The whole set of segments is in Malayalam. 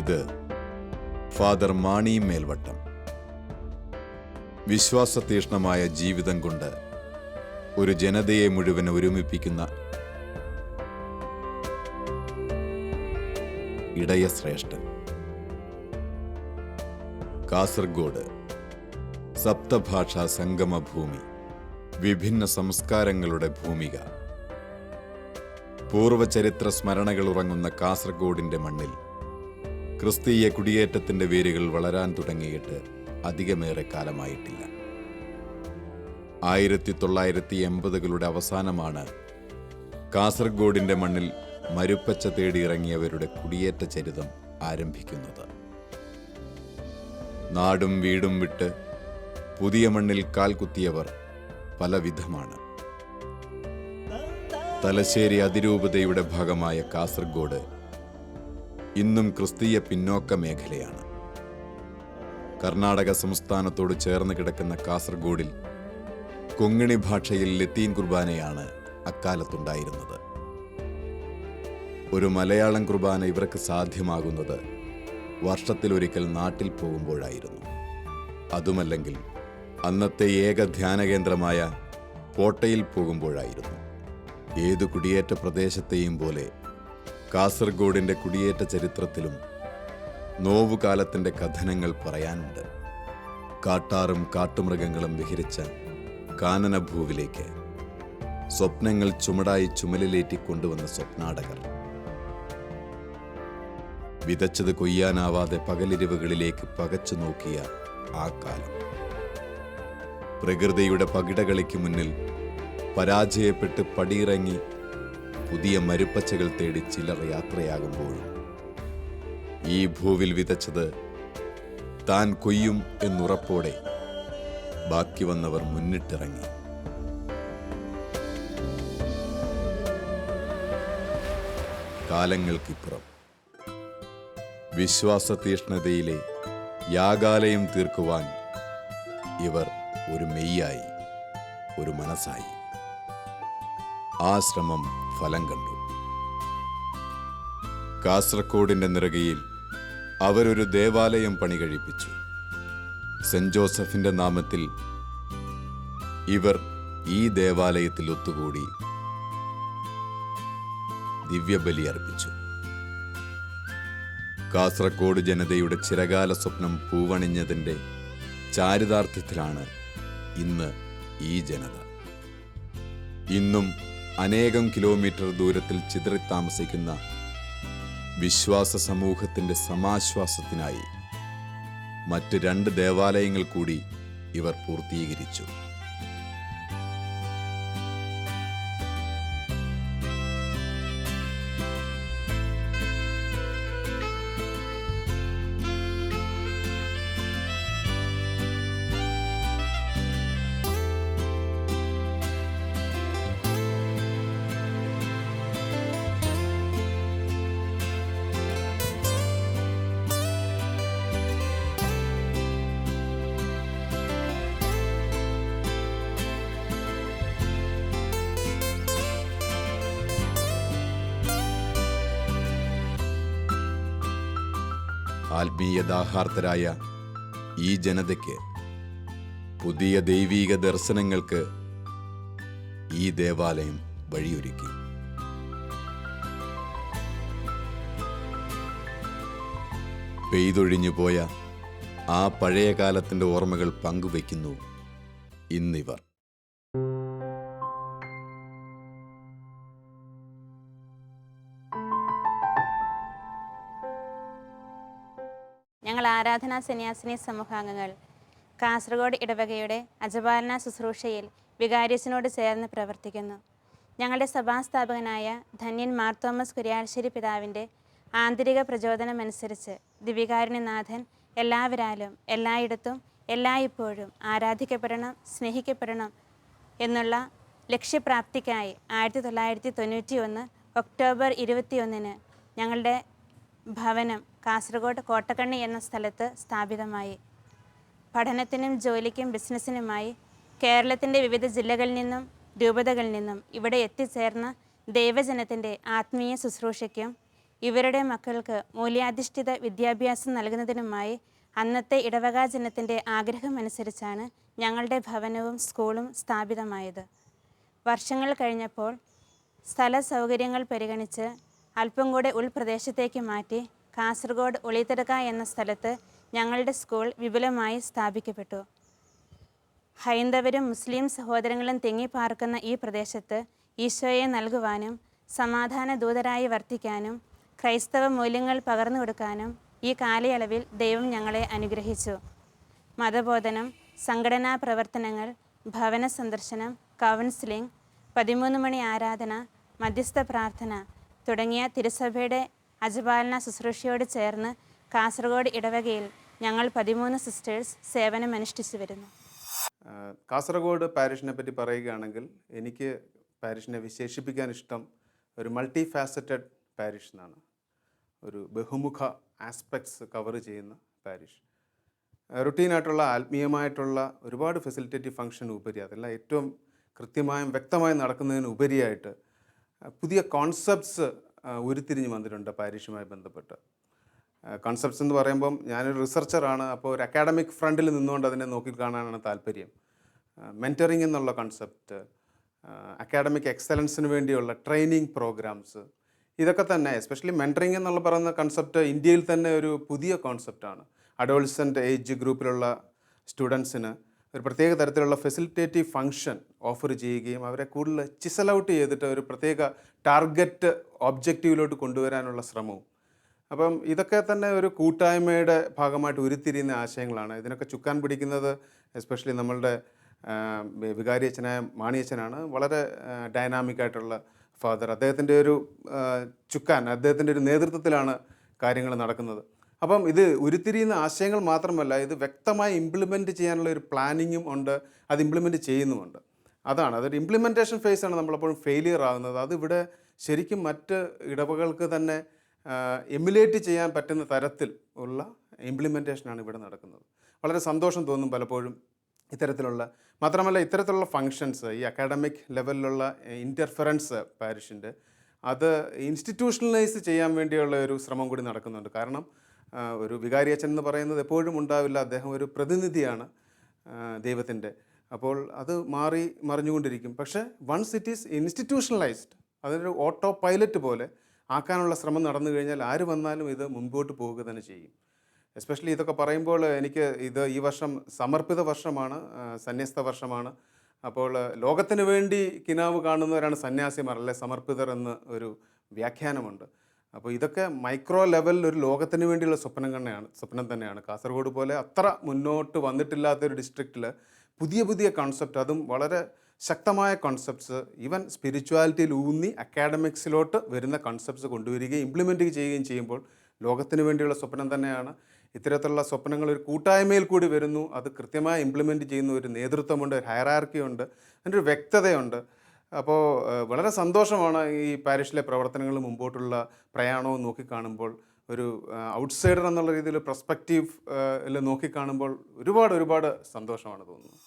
ഇത് ഫാദർ മാണി മേൽവട്ടം. വിശ്വാസതീഷ്ണമായ ജീവിതം കൊണ്ട് ഒരു ജനതയെ മുഴുവൻ ഒരുമിപ്പിക്കുന്ന ഇടയശ്രേഷ്ഠൻ. കാസർഗോഡ് സപ്തഭാഷാ സംഗമഭൂമി, വിഭിന്ന സംസ്കാരങ്ങളുടെ ഭൂമിക. പൂർവചരിത്ര സ്മരണകൾ ഉറങ്ങുന്ന കാസർഗോഡിന്റെ മണ്ണിൽ ക്രിസ്തീയ കുടിയേറ്റത്തിന്റെ വേരുകൾ വളരാൻ തുടങ്ങിയിട്ട് അധികമേറെ കാലമായിട്ടില്ല. 1980കളുടെ അവസാനമാണ് കാസർഗോഡിന്റെ മണ്ണിൽ മരുപ്പച്ച തേടിയിറങ്ങിയവരുടെ കുടിയേറ്റ ചരിതം ആരംഭിക്കുന്നത്. നാടും വീടും വിട്ട് പുതിയ മണ്ണിൽ കാൽകുത്തിയവർ പലവിധമാണ്. തലശ്ശേരി അതിരൂപതയുടെ ഭാഗമായ കാസർഗോഡ് ഇന്നും ക്രിസ്തീയ പിന്നോക്ക മേഖലയാണ്. കർണാടക സംസ്ഥാനത്തോട് ചേർന്ന് കിടക്കുന്ന കാസർഗോഡിൽ കൊങ്ങിണി ഭാഷയിൽ ലത്തീൻ കുർബാനയാണ് അക്കാലത്തുണ്ടായിരുന്നത്. ഒരു മലയാളം കുർബാന ഇവർക്ക് സാധ്യമാകുന്നത് വർഷത്തിലൊരിക്കൽ നാട്ടിൽ പോകുമ്പോഴായിരുന്നു. അതുമല്ലെങ്കിൽ അന്നത്തെ ഏക ധ്യാനകേന്ദ്രമായ കോട്ടയിൽ പോകുമ്പോഴായിരുന്നു. ഏതു കുടിയേറ്റ പ്രദേശത്തെയും പോലെ കാസർഗോഡിന്റെ കുടിയേറ്റ ചരിത്രത്തിലും നോവുകാലത്തിന്റെ കഥനങ്ങൾ പറയാനുണ്ട്. കാട്ടാറും കാട്ടുമൃഗങ്ങളും വിഹരിച്ച കാനനഭൂവിലേക്ക് സ്വപ്നങ്ങൾ ചുമടായി ചുമലിലേറ്റിക്കൊണ്ടുവന്ന സ്വപ്നാടകർ, വിതച്ചത് കൊയ്യാനാവാതെ പകലിരിവുകളിലേക്ക് പകച്ചു നോക്കിയ ആ കാലം, പ്രകൃതിയുടെ പകിടകളിക്ക് മുന്നിൽ പരാജയപ്പെട്ട് പടിയിറങ്ങി പുതിയ മരുപ്പച്ചകൾ തേടി ചിലർ യാത്രയാകുമ്പോഴും ഈ ഭൂവിൽ വിതച്ചത് താൻ കൊയ്യും എന്നുറപ്പോടെ ബാക്കി വന്നവർ മുന്നിട്ടിറങ്ങി. കാലങ്ങൾക്കിപ്പുറം വിശ്വാസതീഷ്ണതയിലെ യാഗാലയം തീർക്കുവാൻ ഇവർ ഒരു മെയ്യായി, ഒരു മനസ്സായി. ആ ശ്രമം ഫലം കണ്ടു. കാസർഗോഡിന്റെ നിറകയിൽ അവരൊരു ദേവാലയം പണി കഴിപ്പിച്ചു. സെന്റ് ജോസഫിന്റെ നാമത്തിൽ ഇവർ ഈ ദേവാലയത്തിൽ ഒത്തുകൂടി ദിവ്യബലി അർപ്പിച്ചു. കാസർഗോഡ് ജനതയുടെ ചിരകാല സ്വപ്നം പൂവണിഞ്ഞതിൻ്റെ ചാരിതാർത്ഥ്യത്തിലാണ് ഇന്ന് ഈ ജനത. ഇന്നും അനേകം കിലോമീറ്റർ ദൂരത്തിൽ ചിതറിത്താമസിക്കുന്ന വിശ്വാസ സമൂഹത്തിന്റെ സമാശ്വാസത്തിനായി മറ്റ് 2 ദേവാലയങ്ങൾ കൂടി ഇവർ പൂർത്തീകരിച്ചു. ആത്മീയദാഹാർത്തരായ ഈ ജനതയ്ക്ക് പുതിയ ദൈവീക ദർശനങ്ങൾക്ക് ഈ ദേവാലയം വഴിയൊരുക്കി. പെയ്തൊഴിഞ്ഞുപോയ ആ പഴയ കാലത്തിന്റെ ഓർമ്മകൾ പങ്കുവയ്ക്കുന്നു ഇന്നിവർ. ഞങ്ങൾ ആരാധനാ സന്യാസിനി സമൂഹാംഗങ്ങൾ കാസർഗോഡ് ഇടവകയുടെ അജപാലന ശുശ്രൂഷയിൽ വികാരിയസിനോട് ചേർന്ന് പ്രവർത്തിക്കുന്നു. ഞങ്ങളുടെ സഭാസ്ഥാപകനായ ധന്യൻ മാർ തോമസ് കുര്യാശ്ശേരി പിതാവിൻ്റെ ആന്തരിക പ്രചോദനമനുസരിച്ച് ദിവികാരുണ്യനാഥൻ എല്ലാവരാലും എല്ലായിടത്തും എല്ലായ്പ്പോഴും ആരാധിക്കപ്പെടണം, സ്നേഹിക്കപ്പെടണം എന്നുള്ള ലക്ഷ്യപ്രാപ്തിക്കായി 1991 ഒക്ടോബർ 21 ഞങ്ങളുടെ ഭവനം കാസർഗോഡ് കോട്ടക്കണ്ണി എന്ന സ്ഥലത്ത് സ്ഥാപിതമായി. പഠനത്തിനും ജോലിക്കും ബിസിനസ്സിനുമായി കേരളത്തിൻ്റെ വിവിധ ജില്ലകളിൽ നിന്നും രൂപതകളിൽ നിന്നും ഇവിടെ എത്തിച്ചേർന്ന ദൈവജനത്തിൻ്റെ ആത്മീയ ശുശ്രൂഷയ്ക്കും ഇവരുടെ മക്കൾക്ക് മൂല്യാധിഷ്ഠിത വിദ്യാഭ്യാസം നൽകുന്നതിനുമായി അന്നത്തെ ഇടവക ജനത്തിൻ്റെ ആഗ്രഹമനുസരിച്ചാണ് ഞങ്ങളുടെ ഭവനവും സ്കൂളും സ്ഥാപിതമായത്. വർഷങ്ങൾ കഴിഞ്ഞപ്പോൾ സ്ഥല സൗകര്യങ്ങൾ പരിഗണിച്ച് അല്പം കൂടെ ഉൾപ്രദേശത്തേക്ക് മാറ്റി കാസർഗോഡ് ഒളിത്തടുക്ക എന്ന സ്ഥലത്ത് ഞങ്ങളുടെ സ്കൂൾ വിപുലമായി സ്ഥാപിക്കപ്പെട്ടു. ഹൈന്ദവരും മുസ്ലിം സഹോദരങ്ങളും തിങ്ങിപ്പാർക്കുന്ന ഈ പ്രദേശത്ത് ഈശോയെ നൽകുവാനും സമാധാന ദൂതരായി വർത്തിക്കാനും ക്രൈസ്തവ മൂല്യങ്ങൾ പകർന്നു കൊടുക്കാനും ഈ കാലയളവിൽ ദൈവം ഞങ്ങളെ അനുഗ്രഹിച്ചു. മതബോധനം, സംഘടനാ പ്രവർത്തനങ്ങൾ, ഭവന സന്ദർശനം, കൗൺസിലിംഗ്, 13 മണി ആരാധന, മധ്യസ്ഥ പ്രാർത്ഥന തുടങ്ങിയ തിരുസഭയുടെ അജപാലന ശുശ്രൂഷയോട് ചേർന്ന് കാസർഗോഡ് ഇടവകയിൽ ഞങ്ങൾ 13 സിസ്റ്റേഴ്സ് സേവനമനുഷ്ഠിച്ചു വരുന്നു. കാസർഗോഡ് പാരിഷിനെ പറ്റി പറയുകയാണെങ്കിൽ എനിക്ക് പാരിഷിനെ വിശേഷിപ്പിക്കാൻ ഇഷ്ടം ഒരു മൾട്ടി ഫാസറ്റഡ് പാരിഷ് എന്നാണ്. ഒരു ബഹുമുഖ ആസ്പെക്ട്സ് കവർ ചെയ്യുന്ന പാരിഷ്. റുട്ടീനായിട്ടുള്ള ആത്മീയമായിട്ടുള്ള ഒരുപാട് ഫെസിലിറ്റേറ്റീവ് ഫംഗ്ഷൻ ഉപരി അതെല്ലാം ഏറ്റവും കൃത്യമായും വ്യക്തമായും നടക്കുന്നതിന് ഉപരിയായിട്ട് പുതിയ കോൺസെപ്റ്റ്സ് ഉരുത്തിരിഞ്ഞ് വന്നിട്ടുണ്ട് പാരിഷുമായി ബന്ധപ്പെട്ട്. കോൺസെപ്റ്റ്സ് എന്ന് പറയുമ്പം ഞാനൊരു റിസർച്ചറാണ്, അപ്പോൾ ഒരു അക്കാഡമിക് ഫ്രണ്ടിൽ നിന്നുകൊണ്ട് അതിനെ നോക്കിക്കാണാനാണ് താല്പര്യം. മെൻറ്ററിങ് എന്നുള്ള കൺസെപ്റ്റ്, അക്കാഡമിക് എക്സലൻസിന് വേണ്ടിയുള്ള ട്രെയിനിങ് പ്രോഗ്രാംസ്, ഇതൊക്കെ തന്നെ എസ്പെഷ്യലി മെൻറ്ററിങ് എന്നുള്ള പറയുന്ന കൺസെപ്റ്റ് ഇന്ത്യയിൽ തന്നെ ഒരു പുതിയ കോൺസെപ്റ്റാണ്. അഡോൾസെൻ്റ് ഏജ് ഗ്രൂപ്പിലുള്ള സ്റ്റുഡൻസിന് ഒരു പ്രത്യേക തരത്തിലുള്ള ഫെസിലിറ്റേറ്റീവ് ഫംഗ്ഷൻ ഓഫർ ചെയ്യുകയും അവരെ കൂടുതൽ ചിസൽ ഔട്ട് ചെയ്തിട്ട് ഒരു പ്രത്യേക ടാർഗറ്റ് ഒബ്ജക്റ്റീവിലോട്ട് കൊണ്ടുവരാനുള്ള ശ്രമവും. അപ്പം ഇതൊക്കെ തന്നെ ഒരു കൂട്ടായ്മയുടെ ഭാഗമായിട്ട് ഉരുത്തിരിയുന്ന ആശയങ്ങളാണ്. ഇതിനൊക്കെ ചുക്കാൻ പിടിക്കുന്നത് എസ്പെഷ്യലി നമ്മളുടെ വികാരിയച്ഛനായ മാണിയച്ഛനാണ്. വളരെ ഡൈനാമിക്കായിട്ടുള്ള ഫാദർ. അദ്ദേഹത്തിൻ്റെ ഒരു അദ്ദേഹത്തിൻ്റെ ഒരു നേതൃത്വത്തിലാണ് കാര്യങ്ങൾ നടക്കുന്നത്. അപ്പം ഇത് ഉരുത്തിരിയുന്ന ആശയങ്ങൾ മാത്രമല്ല, ഇത് വ്യക്തമായി ഇംപ്ലിമെൻറ്റ് ചെയ്യാനുള്ള ഒരു പ്ലാനിങ്ങും ഉണ്ട്, അത് ഇംപ്ലിമെൻറ്റ് ചെയ്യുന്നുമുണ്ട്. അതൊരു ഇംപ്ലിമെൻറ്റേഷൻ ഫേസാണ് നമ്മളെപ്പോഴും ഫെയിലിയർ ആകുന്നത്. അതിവിടെ ശരിക്കും മറ്റ് ഇടവകൾക്ക് തന്നെ എമുലേറ്റ് ചെയ്യാൻ പറ്റുന്ന തരത്തിൽ ഉള്ള ഇംപ്ലിമെൻറ്റേഷനാണ് ഇവിടെ നടക്കുന്നത്. വളരെ സന്തോഷം തോന്നും പലപ്പോഴും മാത്രമല്ല ഇത്തരത്തിലുള്ള ഫങ്ഷൻസ്, ഈ അക്കാഡമിക് ലെവലിലുള്ള ഇൻ്റർഫറൻസ് പാരിഷിൻ്റെ അത് ഇൻസ്റ്റിറ്റ്യൂഷണലൈസ് ചെയ്യാൻ വേണ്ടിയുള്ള ഒരു ശ്രമം കൂടി നടക്കുന്നുണ്ട്. കാരണം ഒരു വികാരിയച്ഛൻ എന്ന് പറയുന്നത് എപ്പോഴും ഉണ്ടാവില്ല, അദ്ദേഹം ഒരു പ്രതിനിധിയാണ് ദൈവത്തിൻ്റെ. അപ്പോൾ അത് മറിഞ്ഞുകൊണ്ടിരിക്കും. പക്ഷേ വൺസ് ഇറ്റ് ഈസ് ഇൻസ്റ്റിറ്റ്യൂഷണലൈസ്ഡ്, അതൊരു ഓട്ടോ പൈലറ്റ് പോലെ ആക്കാനുള്ള ശ്രമം നടന്നു കഴിഞ്ഞാൽ ആര് വന്നാലും ഇത് മുൻപോട്ട് പോവുക തന്നെ ചെയ്യും. എസ്പെഷ്യലി ഇതൊക്കെ പറയുമ്പോൾ എനിക്ക് ഈ വർഷം സമർപ്പിത വർഷമാണ്, സന്യസ്ത വർഷമാണ്. അപ്പോൾ ലോകത്തിന് വേണ്ടി കിനാവ് കാണുന്നവരാണ് സന്യാസിമാർ, അല്ലെ സമർപ്പിതർ എന്ന് ഒരു വ്യാഖ്യാനമുണ്ട്. അപ്പോൾ ഇതൊക്കെ മൈക്രോ ലെവലിൽ ഒരു ലോകത്തിന് വേണ്ടിയുള്ള സ്വപ്നം തന്നെയാണ്. കാസർഗോഡ് പോലെ അത്ര മുന്നോട്ട് വന്നിട്ടില്ലാത്തൊരു ഡിസ്ട്രിക്റ്റിൽ പുതിയ കോൺസെപ്റ്റ്, അതും വളരെ ശക്തമായ കോൺസെപ്റ്റ്സ്, ഈവൻ സ്പിരിച്വാലിറ്റിയിൽ ഊന്നി അക്കാഡമിക്സിലോട്ട് വരുന്ന കോൺസെപ്റ്റ്സ് കൊണ്ടുവരികയും ഇംപ്ലിമെൻറ്റ് ചെയ്യുകയും ചെയ്യുമ്പോൾ ലോകത്തിന് വേണ്ടിയുള്ള സ്വപ്നം തന്നെയാണ്. ഇത്തരത്തിലുള്ള സ്വപ്നങ്ങൾ ഒരു കൂട്ടായ്മയിൽ കൂടി വരുന്നു, അത് കൃത്യമായി ഇംപ്ലിമെൻറ്റ് ചെയ്യുന്ന ഒരു നേതൃത്വമുണ്ട്, ഒരു ഹയറാർക്കി ഉണ്ട്, അതിൻ്റെ ഒരു വ്യക്തതയുണ്ട്. അപ്പോൾ വളരെ സന്തോഷമാണ് ഈ പാരിഷിലെ പ്രവർത്തനങ്ങൾ മുമ്പോട്ടുള്ള പ്രയാണവും നോക്കിക്കാണുമ്പോൾ. ഒരു ഔട്ട്സൈഡർ എന്നുള്ള രീതിയിൽ പെർസ്പെക്റ്റീവ് നോക്കിക്കാണുമ്പോൾ ഒരുപാട് സന്തോഷമാണ് തോന്നുന്നത്.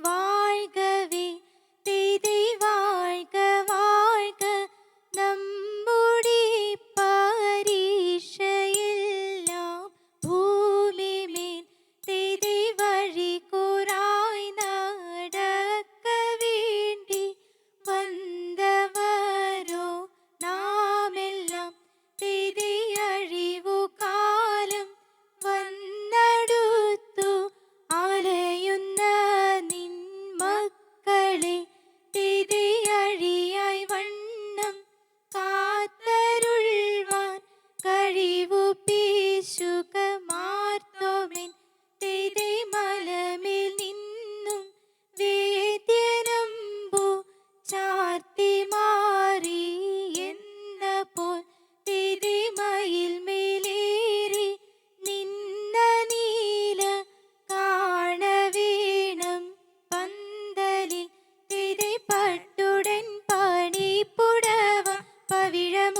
வாழ்கவே പട്ടുടൻ പണിപ്പുടവ പവിഴമുത്തുമാലയും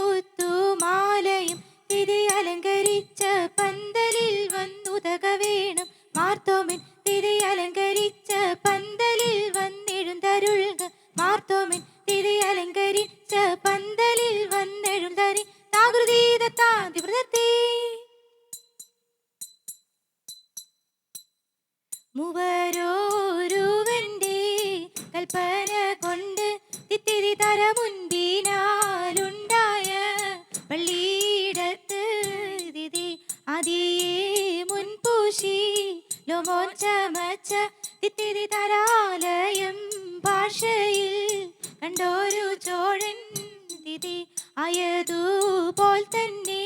തിരി അലങ്കരിച്ച പന്തലിൽ വന്നുതക വേണം മാർത്തോമൻ. തിരി അലങ്കരിച്ച പന്തലിൽ വന്നെഴുന്തരുൾക മാർത്തോമൻ. തിരി അലങ്കരിച്ച പന്തലിൽ വന്നെഴുന്തരി താകൃതീതത്താതിവൃതത്തെ. മൂവരോരുവന്റെ കൽപ്പന കൊണ്ട് തിത്തിരി തര മുൻപിനാലുണ്ടായ പള്ളിയിടത്ത് ദിതി അതിയെ മുൻപൂശി ലോമോൻ ചമച്ച തിത്തിരി തരാലയം ഭാഷയിൽ കണ്ടോരു ചോഴൻ ദിതി ആയതുപോൽ തന്നെ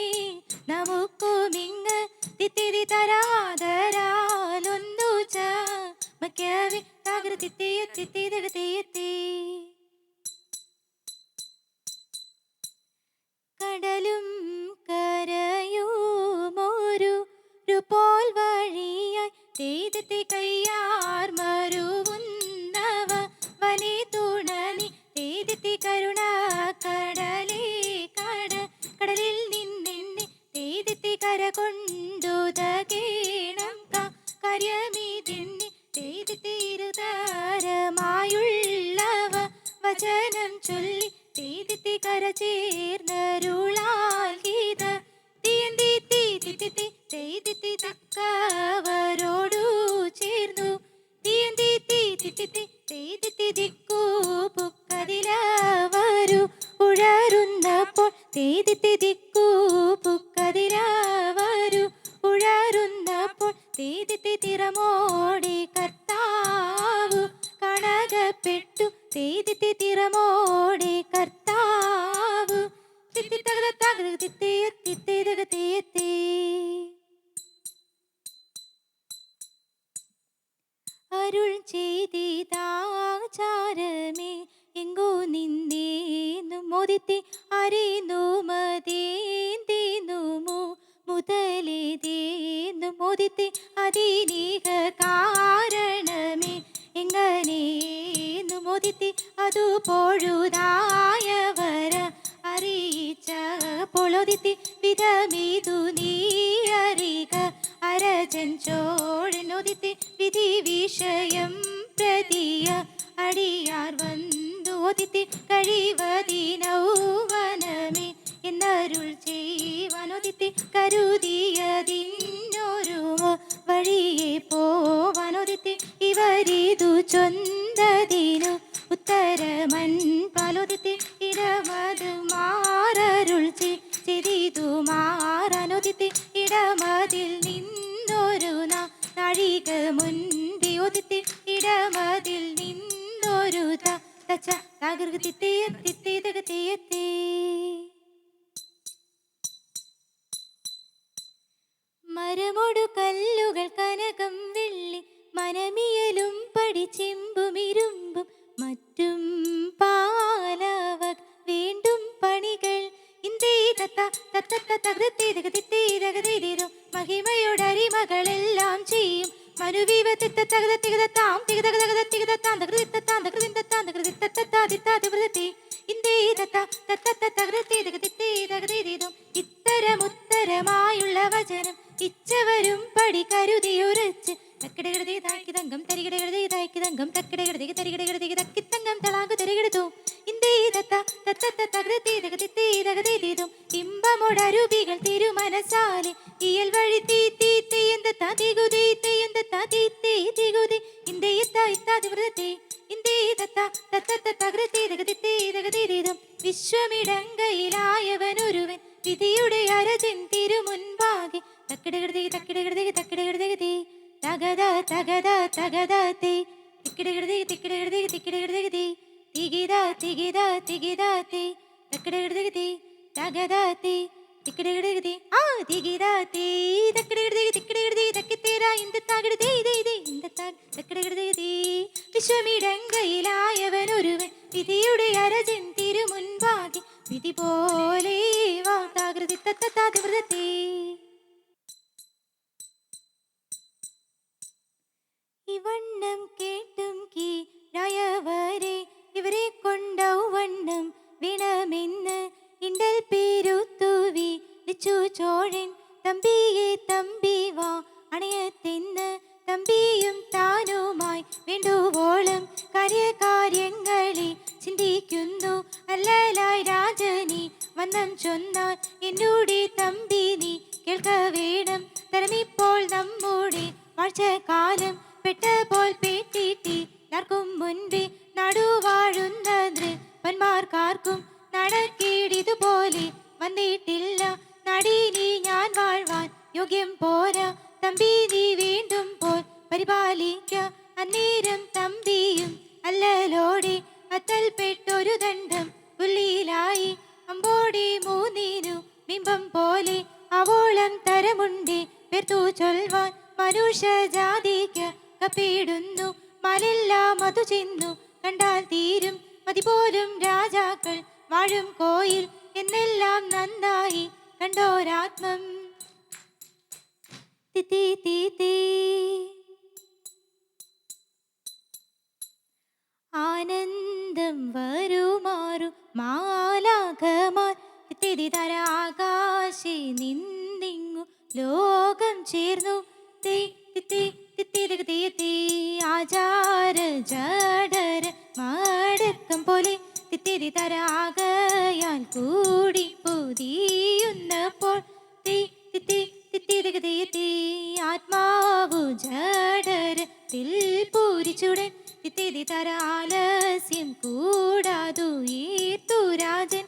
നമുക്കുമിങ്ങ് തിത്തിരി തരാതരാലൊന്നു ചമയ്ക്കവേ താകൃതിത്തിയെത്തിത്തിതകത്തിയെത്തി. കടലും കരയുമൊരു പോൽ വഴിയായി തെയ്തത്തെ കയ്യാർ മരുവുന്നവ വനെ തുണനി തെയ്തത്തെ കരുണ കടലേ കടലിൽ നിന്നെന്നെ തെയ്തത്തെ കര കൊണ്ടുതകേണം കാര്യമിതെന്നെ തെയ്തത്തെ ഇരുതാരമായുള്ളവ വചനം ചൊല്ലി തെയ്തത്തെ കര ചേർന്നരുളാൽ ഗീത തീയന്തി തീ തെയ്തത്തെ തക്കവരോടു ചേർന്നു തീയന്തി തീ തെയ്തത്തെ ദിക്കു പുക്കതിലവരു ഉഴറുന്നപ്പോൾ തെയ്തത്തെ ദിക്കു പുക്കതിലവരു ഉഴറുന്നപ്പോൾ തെയ്തത്തെ തിറമോടെ കർത്താവ് കണകപ്പെട്ടു തെയ്തത്തെ തിറമോടെ കർത്താവ് തിത്തിത്തകതത്തകൃതിത്തിയെത്തിത്തിതകത്തിയെത്തി. അരുൾ ചെയ്തിതാചാരമേ എങ്കോ നിന്നേന്നു മോദിത്തി അറിയുന്നു മതേന്തിന്നുമോ മുതലേതേന്നു മോദിത്തി അതിനീക കാരണമേ എങ്ങനേന്നു മോദിത്തി അതു പൊഴുതായവര അറിയിച്ച പൊളൊതിത്തി വിധമിതു നീ അറിക അരജൻ ചോഴനൊതിത്തി വിധി വിഷയം പ്രതിയ അടിയാർ വന്നു ഒതിത്തി കഴിവതിനൗവനമേ എന്നരുൾ ചെയ്വനൊതിത്തി കരുതിയതിന്നൊരു വഴിയെ പോവനൊതിത്തി ഇവരിതു ചൊന്തതിനു ഉത്തരമൻ പലൊതിത്തി ഇടമതു മാറരുൾ ചെയ്തിതു മാറനൊതിത്തി ഇടമതിൽ നിന്നൊരു നാഴിക മുൻപി ഒതിത്തി ഇടമതിൽ നിന്നൊരു തച്ച തകൃതിത്തിയെത്തിത്തിതകത്തിയെത്തി. മരമൊടു കല്ലുകൾ കനകം വെള്ളി മനമിയലും പടിച്ചെമ്പുമിരുമ്പും മറ്റും പാലവ വേണ്ടും പണികൾ ഇന്ദേ തത്തത്തകൃത്തിതകത്തിത്തീതകതിരും മഹിമയോടരിമകളെല്ലാം ചെയ്യും മനുവീവ തിത്തതകതികതാം തികതകതകതികതാം തകൃതിത്താം തകൃതിത്താം തകൃതിത്തത്താതിത്താതിവൃത്തി ഇന്ദേ തത്തത്തകൃത്തിതകതിത്തീതകതിരും ഇത്തരമുത്തരമായുള്ള വചനം ഇച്ചവരും പടി കരുതിയുരച്ച് തക്കിടകൃതി താക്കിതങ്കം തരികിടകൃതി താക്കിതങ്കം തക്കിടകൃതി തരികിടകൃതി തക്കിത്തങ്കം തളാങ്കു തരികിടത്തു ഇന്ദേ തത്തത്തകൃതിതകതിത്തീതകതിരും ഇമ്പമൊടരുപികൾ തിരുമനസാലെ ഇയൽ വഴി തീകുതി ഇന്ദേ ഇത്താതിവൃത്തി ഇന്ദേ തത്തത്തകൃതിതകതിത്തീതകതിരും വിശ്വമിടങ്കയിലായവനൊരുവൻ വിധിയുടെ അരജൻ തിരുമുൻപാകെ തക്കിടകൃതി തകത തേ തിക്കിടകൃതി തികിത തേ തക്കിടകൃതി തകത തേ തിക്കിടകൃതി തികിത തേ തക്കിടകൃതി തക്കിത്തേരാ ഇന്ദത്താകൃതി തക്കിടകൃതി വിശ്വമിടങ്കയിലായവനൊരുവൻ വിധിയുടെ അരജൻ തിരുമുൻപാകെ വിധി പോലെ വാതാകൃതി തത്തത്താതിവൃതത്തെ. ഇവണ്ണം കേട്ടും കീഴായവരെ ഇവരെ കൊണ്ടൗവണ്ണം വീണമെന്ന് ഇണ്ടൽ പേരുത്തുവി ലിച്ചു ചോഴൻ തമ്പിയെ തമ്പി വാ അണയത്തെന്ന് തമ്പിയും താനുമായി വേണ്ടുവോളം കാര്യങ്ങളെ ചിന്തിക്കുന്നു. അല്ലലായി രാജനി വന്നം ചൊന്നാൽ എന്നൂടെ തമ്പി നീ കേൾക്ക വേണം. തരമിപ്പോൾ നമ്മുടെ വാഴ്ചക്കാലം പെട്ടപ്പോൾ പേട്ടിട്ടി ആർക്കും മുൻപേ നടുവാഴുന്ന നൃപന്മാർക്കാർക്കും നടക്കേടിതുപോലെ വന്നിട്ടില്ല. നടിനി ഞാൻ വാഴ്വാൻ യോഗ്യം പോരാ, തമ്പി നീ വീണ്ടും പോൽ പരിപാലിക്ക. അന്നേരം തമ്പിയും അല്ലലോടെ അത്തൽപ്പെട്ടൊരു ദണ്ഡം പുല്ലിലായി അമ്പോടെ മൂന്നിനു ബിംബം പോലെ അവോളം തരമുണ്ടേ പേർത്തു ചൊൽവാൻ. മനുഷ്യ ജാതിക്ക് കപ്പിടുന്നു മലെല്ലാം അതു ചെന്നു കണ്ടാൽ തീരും. മതിപോലും രാജാക്കൾ വാഴും കോയിൽ എന്നെല്ലാം നന്നായി കണ്ടോരാത്മം. തിത്തി തീത്തി ആനന്ദം വരുമാറു മാലാഖമാർ തിത്തി തര ആകാശേ നിന്നിങ്ങു ലോകം ചേർന്നു. ആചാര ജഡര മടക്കം പോലെ തിത്തിരി തരാകയാൽ കൂടി പുതിയുന്നപ്പോൾ ആത്മാവു ജഡരത്തിൽ പൂരിച്ചുടൻ തിത്തിരി തരാലസ്യം കൂടാതു ഈർത്തു രാജൻ.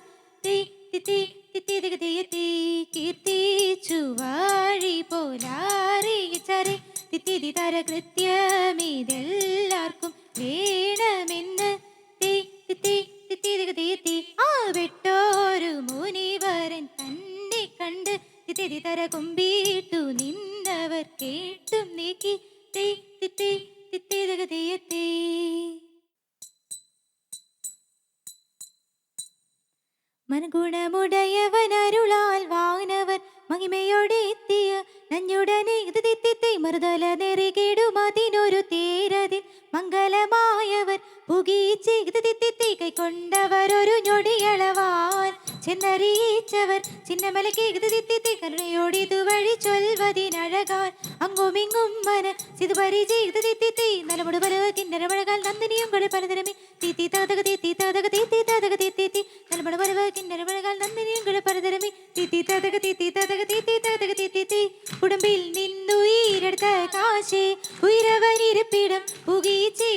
കീർത്തിച്ചു വഴി പോലാറിയിച്ചരെ തിത്തിരി തര കൃത്യമിതെല്ലാവർക്കും വേണമെന്ന്. ആ വെട്ടോരു മുനിവരൻ തന്നെ കണ്ട് തിത്തിരി തര കുമ്പിട്ടു നിന്നവർ കേട്ടും നീക്കി. മൻഗുണമുടയവനരുളാൽ വാനവർ മഹിമയോടെ എത്തിയ നഞ്ഞുടനെ മറുതല നെറികേടുമതിനൊരു തേരതിൽ മംഗലമായവർ പുകീച്ച് കൈക്കൊണ്ടവർ ഒരു ഞൊടിയളവാൻ ചെന്നറിയിച്ചവർ ചിന്നമലക്ക് കരുണയോടി ഇതുവഴി ചൊൽവതിനഴകാൻ. അങ്ങുമിങ്ങും മന സിതു പരിചയ നലമുടു പലവ കിന്നരമഴകാൽ നന്ദിനിയും കളി പലതരമേ തീത്തി തകതക തീത്തി തകതക തീത്തി തകക തീത്തി നലമുടു പലവ കിന്നരമഴകാൽ നന്ദിനിയും കളി പലതരമേ തീത്തി തകക തീത്തി തകക തീത്തി തകക തീത്തി. ഉടമ്പിൽ നിന്നുയരെടുത്ത കാശേ ഉയരവനിരപ്പിടം പുകീച്ച്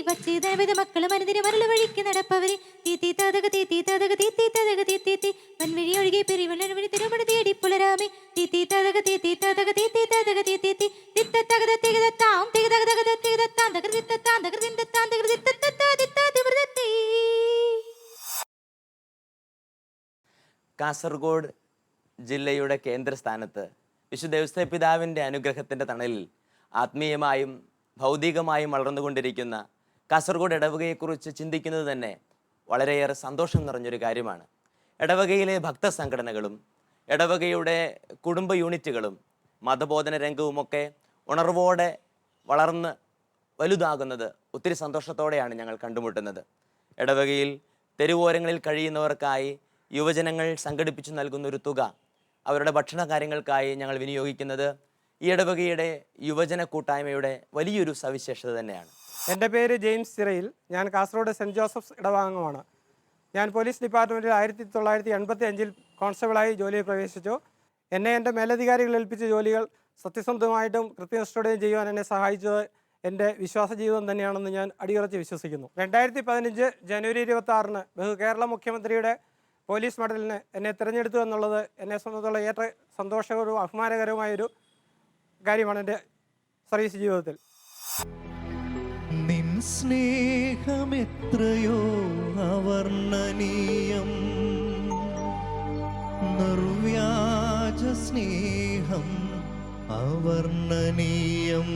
വച്ച് ധനവിധ മക്കളും അനുദിന മരള വഴിക്ക് നടപ്പവരെ തീത്തി തകക തീത്തി തകക തീത്തി തകക തീത്തി വൻവഴി ഒഴുകി പെരിവെള്ളി തിരുമണ തേടി പുലരാമേ തീത്തി തകക തീത്തി തകക തീത്തി തകക തീത്തി തിത്ത തകത തികതാം തികതകത തികതാം തകൃതിത്താം തകൃതിന്താം തകൃതിത്തത്തി. കാസർഗോഡ് ജില്ലയുടെ കേന്ദ്രസ്ഥാനത്ത് വിശുദ്ധ ഔസേപ്പ് പിതാവിൻ്റെ അനുഗ്രഹത്തിൻ്റെ തണലിൽ ആത്മീയമായും ഭൗതികമായും വളർന്നുകൊണ്ടിരിക്കുന്ന കാസർഗോഡ് ഇടവകയെക്കുറിച്ച് ചിന്തിക്കുന്നത് തന്നെ വളരെയേറെ സന്തോഷം നിറഞ്ഞൊരു കാര്യമാണ്. ഇടവകയിലെ ഭക്തസംഘടനകളും ഇടവകയുടെ കുടുംബ യൂണിറ്റുകളും മതബോധന രംഗവുമൊക്കെ ഉണർവോടെ വളർന്ന് വലുതാകുന്നത് ഒത്തിരി സന്തോഷത്തോടെയാണ് ഞങ്ങൾ കണ്ടുമുട്ടുന്നത്. ഇടവകയിൽ തെരുവോരങ്ങളിൽ കഴിയുന്നവർക്കായി യുവജനങ്ങൾ സംഘടിപ്പിച്ചു നൽകുന്ന ഒരു തുക അവരുടെ ഭക്ഷണ കാര്യങ്ങൾക്കായി ഞങ്ങൾ വിനിയോഗിക്കുന്നത് ഈ ഇടവകയുടെ യുവജന കൂട്ടായ്മയുടെ വലിയൊരു സവിശേഷത തന്നെയാണ്. എൻ്റെ പേര് ജെയിംസ് ചിറയിൽ. ഞാൻ കാസർഗോഡ് സെൻറ്റ് ജോസഫ്സ് ഇടവാംഗമാണ്. ഞാൻ പോലീസ് ഡിപ്പാർട്ട്മെൻറ്റിൽ 1985 കോൺസ്റ്റബിളായി ജോലിയിൽ പ്രവേശിച്ചു. എന്നെ എൻ്റെ മേലധികാരികൾ ഏൽപ്പിച്ച ജോലികൾ സത്യസന്ധമായിട്ടും കൃത്യനിഷ്ഠയോടെയും ചെയ്യുവാൻ എന്നെ സഹായിച്ചത് എൻ്റെ വിശ്വാസ ജീവിതം തന്നെയാണെന്ന് ഞാൻ അടിയുറച്ച് വിശ്വസിക്കുന്നു. 2015 ജനുവരി 26 കേരള മുഖ്യമന്ത്രിയുടെ പോലീസ് മെഡലിന് എന്നെ തിരഞ്ഞെടുത്തു എന്നുള്ളത് എന്നെ സംബന്ധിച്ചുള്ള ഏറ്റവും സന്തോഷകരവും അഭിമാനകരവുമായൊരു കാര്യമാണ് എൻ്റെ സർവീസ് ജീവിതത്തിൽ. നിൻ സ്നേഹമെത്രയോ അവർണ്ണനീയം, നിർവ്യാജ സ്നേഹം അവർണ്ണനീയം.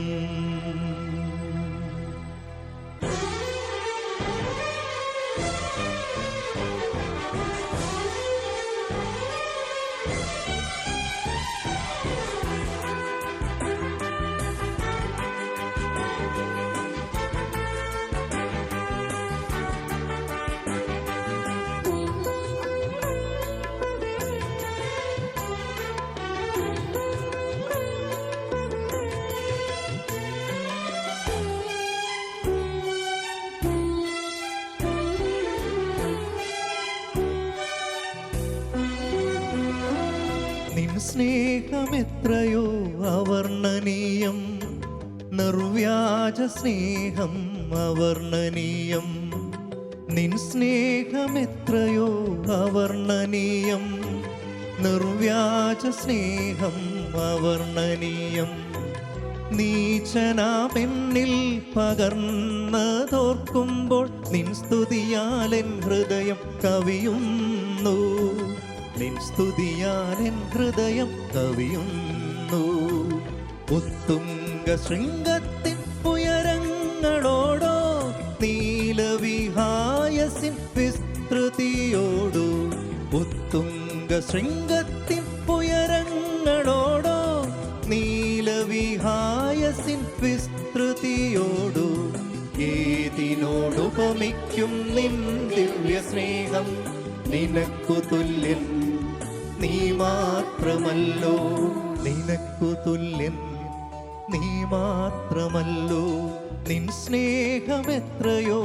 സ്നേഹമെത്രയോ അവർണ്ണനീയം, നിർവ്യാജ സ്നേഹം അവർണ്ണനീയം. നിൻ സ്നേഹമെത്രയോ അവർണ്ണനീയം, നിർവ്യാജ സ്നേഹം അവർണ്ണനീയം. നീചനാമെന്നിൽ പകർന്നതോർക്കുമ്പോൾ നിൻ സ്തുതിയാലെൻ ഹൃദയം കവിയുന്നു, നിൻ സ്തുതിയാലെൻ ഹൃദയം കവിയുന്നു. ഉത്തുംഗ ശൃംഗത്തിൻ ഉയരങ്ങളോടോ നീലവിഹായസിൻ വിസ്തൃതിയോടു, ഉത്തുംഗ ശൃംഗത്തിൻ ഉയരങ്ങളോടോ നീലവിഹായസിൻ വിസ്തൃതിയോടു, ഏതിനോടുപമിക്കും നിൻ ദിവ്യ സ്നേഹം. നിനക്കു തുല്യൻ നീ മാത്രമല്ലോ, നിനക്കു തുല്യൻ നീ മാത്രമല്ലോ. നിൻ സ്നേഹമെത്രയോ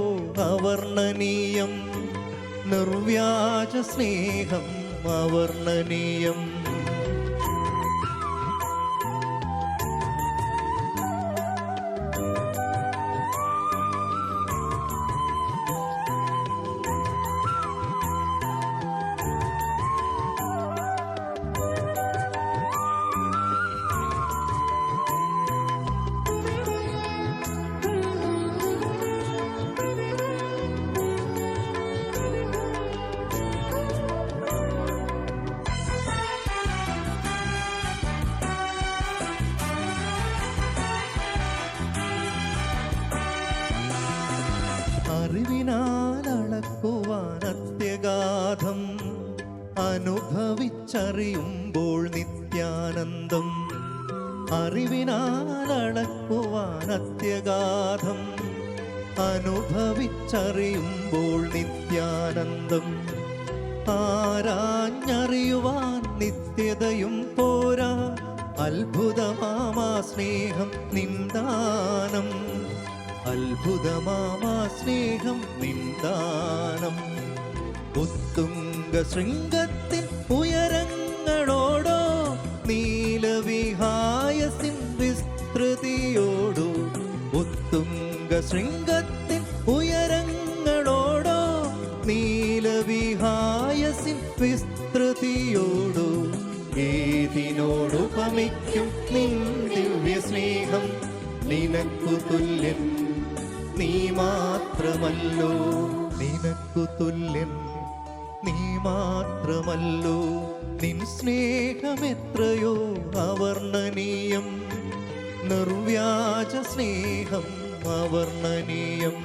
അവർണ്ണനീയം, നിർവ്യാജ സ്നേഹം അവർണ്ണനീയം. അറിവിനാൽ അളക്കുവാൻ അത്യഗാധം, അനുഭവിച്ചറിയുമ്പോൾ നിത്യാനന്ദം. അറിവിനാൽ അളക്കുവാൻ അത്യഗാധം, അനുഭവിച്ചറിയുമ്പോൾ നിത്യാനന്ദം. ആരാഞ്ഞറിയുവാൻ നിത്യതയും പോരാ, അത്ഭുതമാമാ സ്നേഹം നിന്ദാനം, അത്ഭുതമാമാ സ്നേഹം നിന്ദാനം. ഉത്തുംഗ ശൃംഗത്തിൻ ഉയരങ്ങളോടോ നീലവിഹായസിൻ വിസ്തൃതിയോടു, ഉത്തുംഗ ശൃംഗത്തിൻ ഉയരങ്ങളോടോ നീലവിഹായസിൻ വിസ്തൃതിയോടു, ഏതിനോടുപമിക്കും നിൻ ദിവ്യ സ്നേഹം. നിനക്കു തുല്യൻ നീ മാത്രമല്ലോ, നിനക്കു തുല്യൻ നീ മാത്രമല്ലോ. നിൻ സ്നേഹമെത്രയോ അവർണ്ണനീയം, നിർവ്യാജ സ്നേഹം അവർണ്ണനീയം.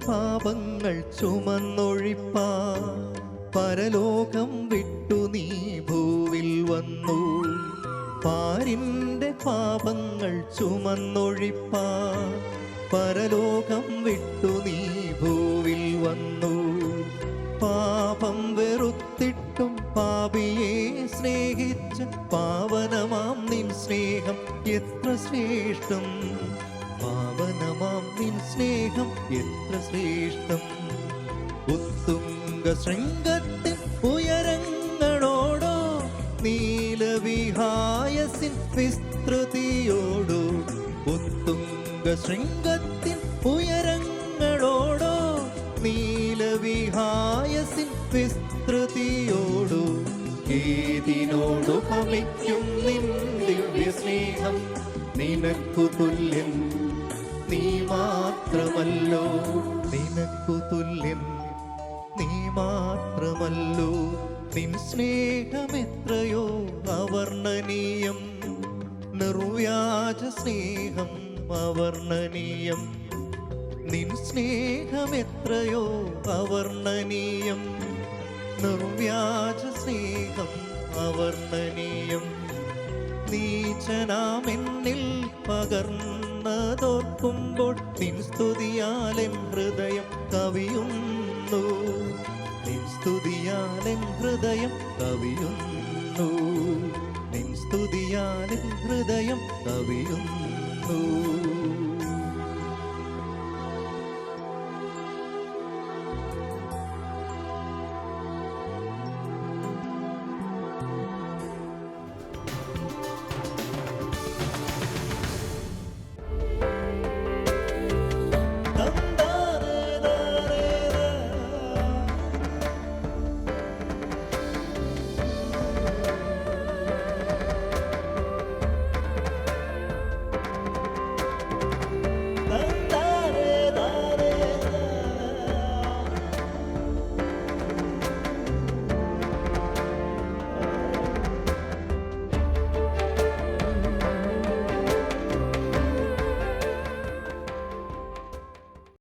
പാപങ്ങൾ ചുമന്നൊഴിപ്പാ പരലോകം വിട്ടു നീ ഭൂവിൽ വന്നു. പാരിൻ്റെ പാപങ്ങൾ ചുമന്നൊഴിപ്പാ പരലോകം വിട്ടു നീ ഭൂവിൽ വന്നു. പാപം വെറുത്തിട്ടും പാപിയെ സ്നേഹിച്ച പാവനമാം നിൻ സ്നേഹം എത്ര ശ്രേഷ്ഠം, പാവനമാം നിൻ സ്നേഹം എത്ര ശ്രേഷ്ഠം. ഉത്തുംഗ ശൃംഗത്തിൻ ഉയരങ്ങളോടോ നീലവിഹായസിൻ വിസ്തൃതിയോടു, ഉത്തുംഗ ശൃംഗത്തിൻ ഉയരങ്ങളോടോ നീലവിഹായസിൻ വിസ്തൃതിയോടു, ഏതിനോടുപമിക്കും നിൻ ദിവ്യ സ്നേഹം. നിനക്കു തുല്യൻ നീ മാത്രമല്ലോ, നിനക്കു തുല്യൻ നീ മാത്രമല്ലോ. നിൻ സ്നേഹമെത്രയോ അവർണ്ണനീയം, നിർവ്യാജ സ്നേഹം അവർണ്ണനീയം. നിൻ സ്നേഹമെത്രയോ അവർണ്ണനീയം, നിർവ്യാജ സ്നേഹം അവർണ്ണനീയം. നീചനാമെന്നിൽ പകർന്നതോർക്കുമ്പോൾ നിൻ സ്തുതിയാലെൻ ഹൃദയം കവിയുന്നു, നിൻ സ്തുതിയാലെൻ ഹൃദയം കവിയുന്നു, നിൻ സ്തുതിയാലെൻ ഹൃദയം കവിയുന്നു.